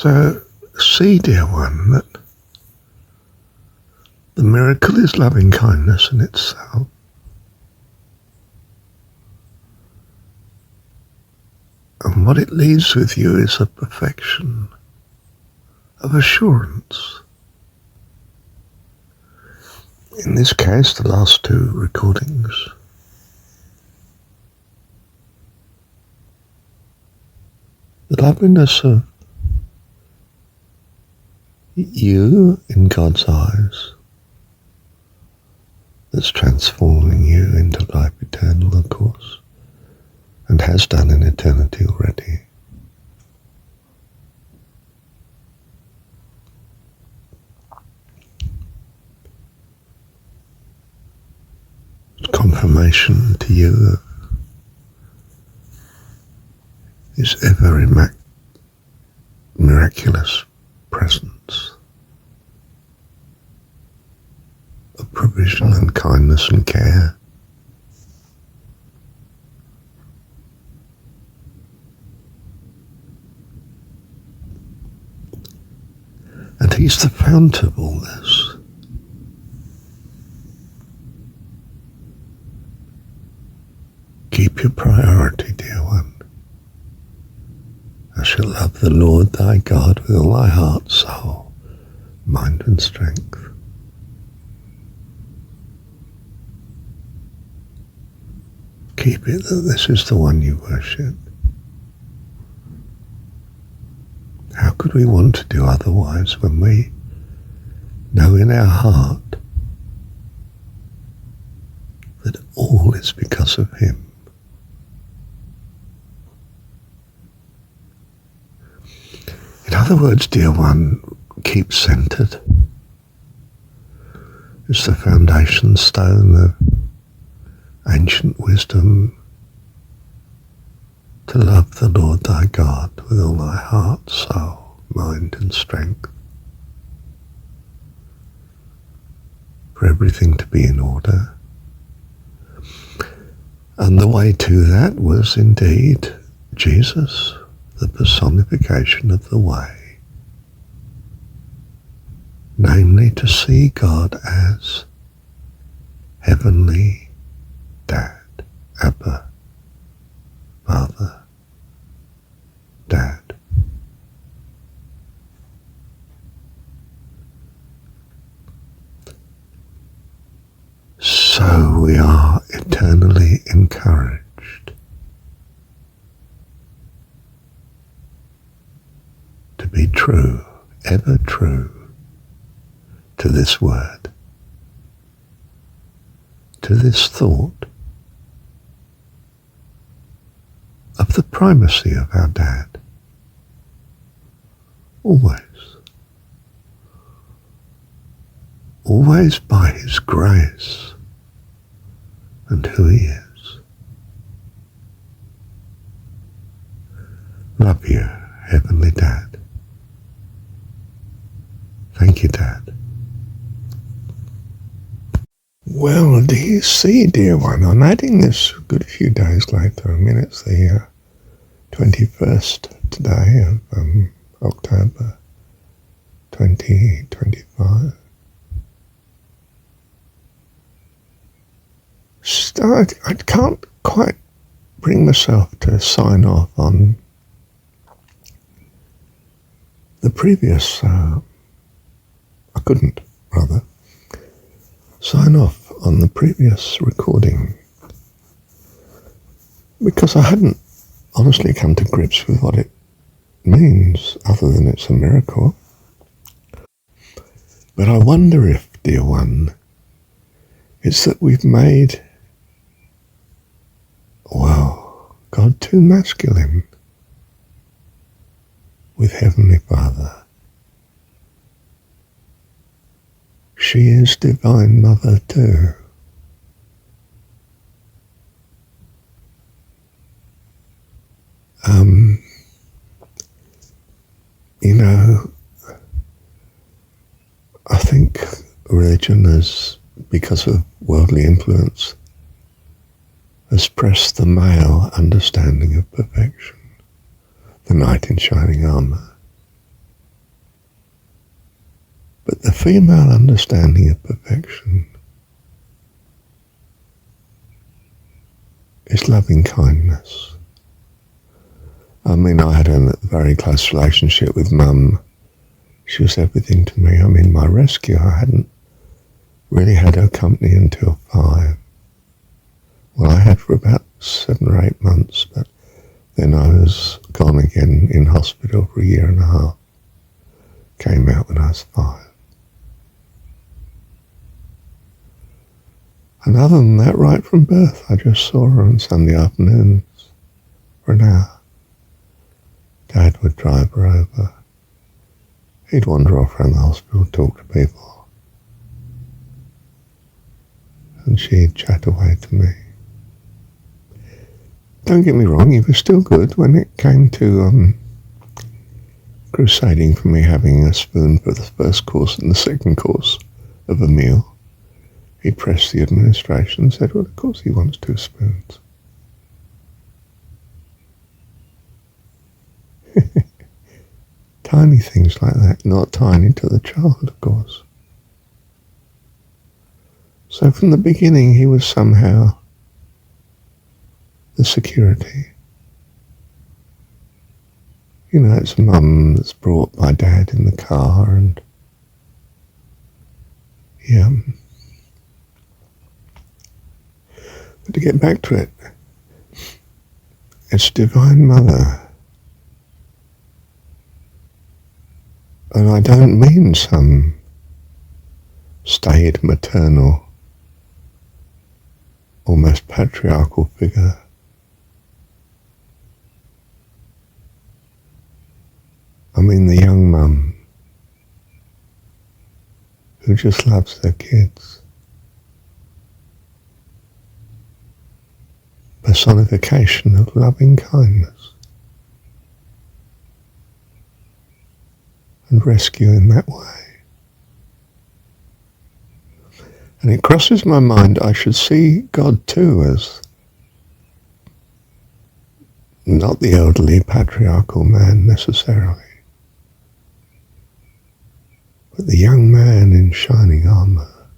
So see, dear one, that the miracle is loving kindness in itself. And what it leaves with you is a perfection of assurance. In this case, the last two recordings. The loveliness of you in God's eyes that's transforming you into life eternal, of course, and has done in eternity already. Confirmation to you of His ever miraculous presence of provision and kindness and care. And He's the fount of all this. Keep your priority, dear one. Thou shalt love the Lord thy God with all thy heart, soul, mind and strength. Keep it that this is the one you worship. How could we want to do otherwise when we know in our heart that all is because of Him? In other words, dear one, keep centered. It's the foundation stone of ancient wisdom to love the Lord thy God with all thy heart, soul, mind and strength. For everything to be in order. And the way to that was indeed Jesus, the personification of the way, namely to see God as Heavenly Dad, Abba, Father, Dad. So we are eternally encouraged to be true, ever true, to this word, to this thought of the primacy of our Dad. Always by His grace and who He is. Love you, Heavenly Dad. Thank you, Dad. Well, do you see, dear one, I'm adding this a good few days later. I mean, it's the 21st today of October 2025. I can't quite bring myself to sign off on the previous, I couldn't, rather, sign off on the previous recording because I hadn't honestly come to grips with what it means other than it's a miracle. But I wonder if, dear one, it's that we've made, well, God too masculine with Heavenly Father. She is Divine Mother too. You know, I think religion has, because of worldly influence, has pressed the male understanding of perfection, the knight in shining armour. female understanding of perfection is loving kindness. I mean, I had a very close relationship with Mum. She was everything to me. I mean, my rescue, I hadn't really had her company until 5. Well, I had for about 7 or 8 months, but then I was gone again in hospital for 1.5 years. Came out when I was 5. And other than that, right from birth, I just saw her on Sunday afternoons for an hour. Dad would drive her over. He'd wander off around the hospital, talk to people. And she'd chat away to me. Don't get me wrong, he was still good when it came to crusading for me having a spoon for the first course and the second course of a meal. He pressed the administration and said, well, of course he wants 2 spoons. Tiny things like that, not tiny to the child, of course. So from the beginning, he was somehow the security. You know, it's Mum that's brought my Dad in the car, and yeah. But to get back to it, it's Divine Mother. And I don't mean some staid maternal, almost patriarchal figure. I mean the young mum who just loves their kids. Personification of loving kindness. And rescue in that way. And it crosses my mind I should see God too as not the elderly patriarchal man necessarily, but the young man in shining armour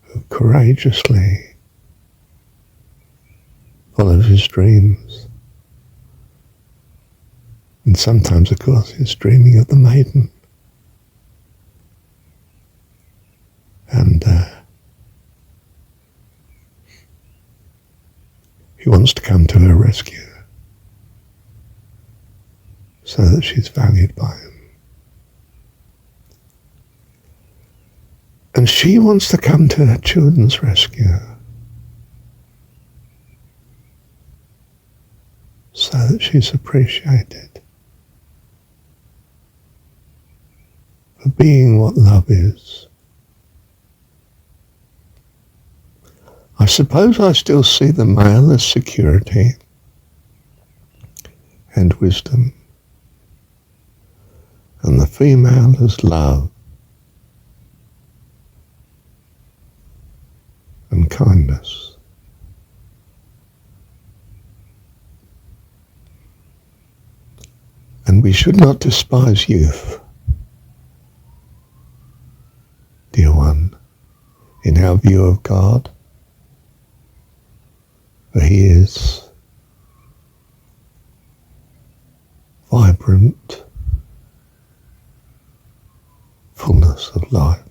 who courageously follows his dreams. And sometimes, of course, he's dreaming of the maiden. And he wants to come to her rescue so that she's valued by him. And she wants to come to her children's rescue so that she's appreciated for being what love is. I suppose I still see the male as security and wisdom, and the female as love and kindness. And we should not despise youth, dear one, in our view of God, for he is vibrant fullness of life.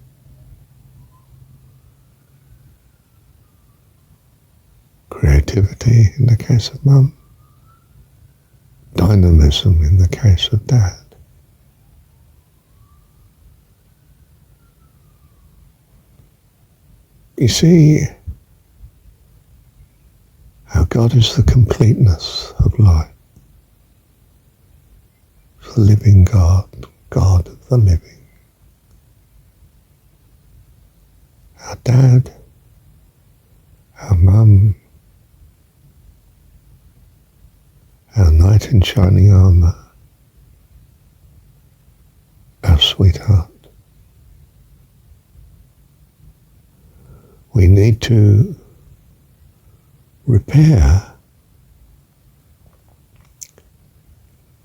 Creativity in the case of Mum, dynamism in the case of Dad. You see how God is the completeness of life. The living God, God of the living. Our Dad, our Mum, our knight in shining armour, our sweetheart. We need to repair,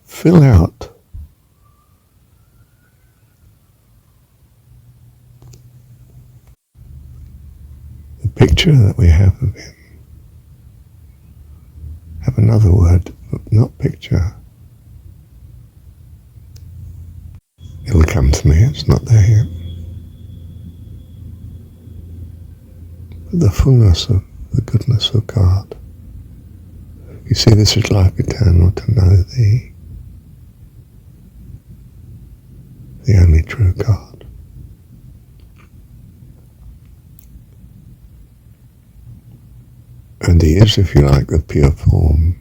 fill out picture that we have of him. Have another word, but not picture. It'll come to me, it's not there yet. But the fullness of the goodness of God. You see, this is life eternal, to know Thee, the only true God. And He is, if you like, the pure form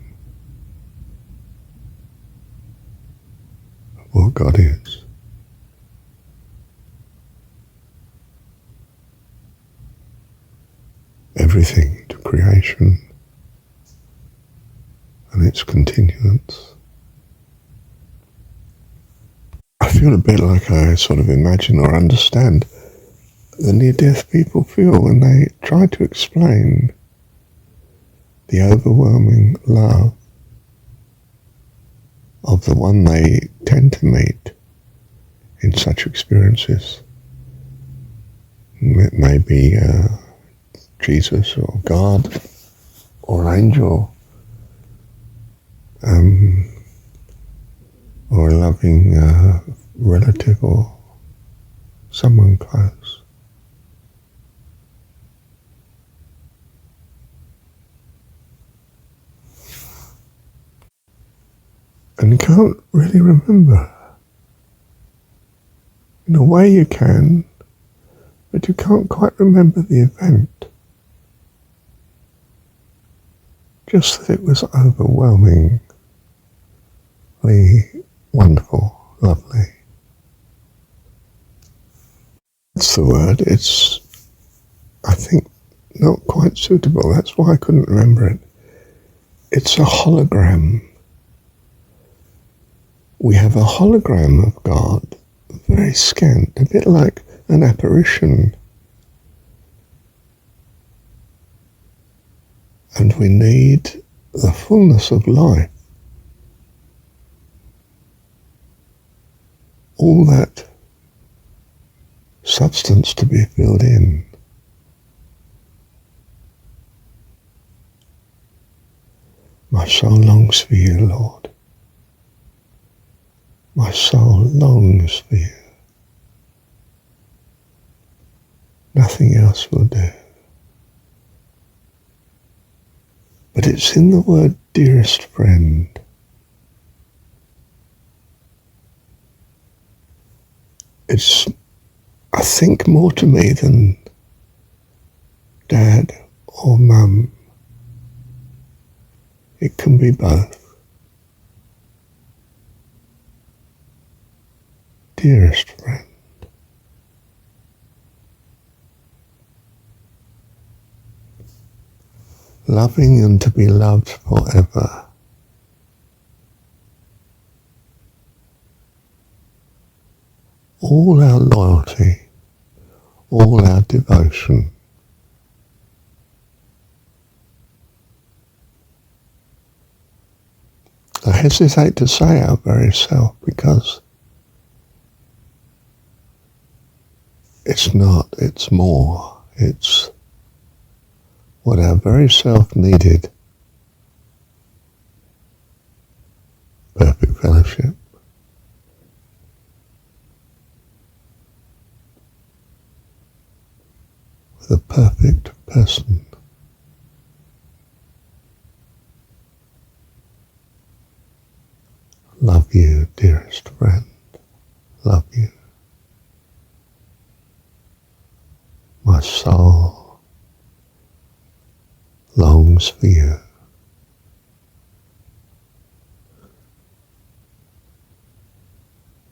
of what God is. Everything to creation and its continuance. I feel a bit like I sort of imagine or understand the near-death people feel when they try to explain the overwhelming love of the one they tend to meet in such experiences. It may be Jesus or God or angel, or a loving relative or someone close. And you can't really remember. In a way you can, but you can't quite remember the event. Just that it was overwhelmingly wonderful, lovely. That's the word. It's, I think, not quite suitable. That's why I couldn't remember it. It's a hologram. We have a hologram of God, very scant, a bit like an apparition. And we need the fullness of life. All that substance to be filled in. My soul longs for you, Lord. My soul longs for you. Nothing else will do. But it's in the word dearest friend. It's, I think, more to me than dad or mum. It can be both. Dearest friend. Loving and to be loved forever. All our loyalty, all our devotion. I hesitate to say our very self because it's not, it's more, it's what our very self needed. Perfect fellowship. With a perfect person. Love you, dearest friend. Love you. My soul longs for you.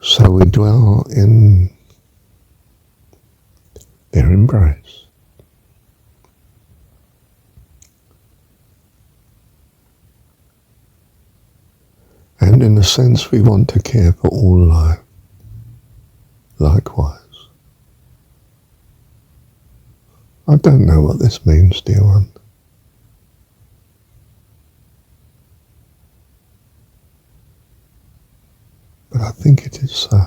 So we dwell in their embrace. And in a sense, we want to care for all life, likewise. I don't know what this means, dear one. But I think it is so.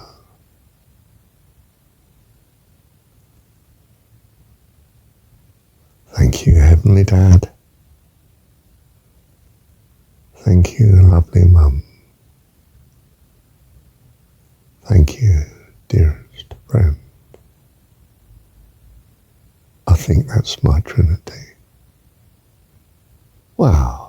Thank you. Thank you, Heavenly Dad. Thank you, lovely Mum. Thank you, dearest friend. I think that's my Trinity. Wow.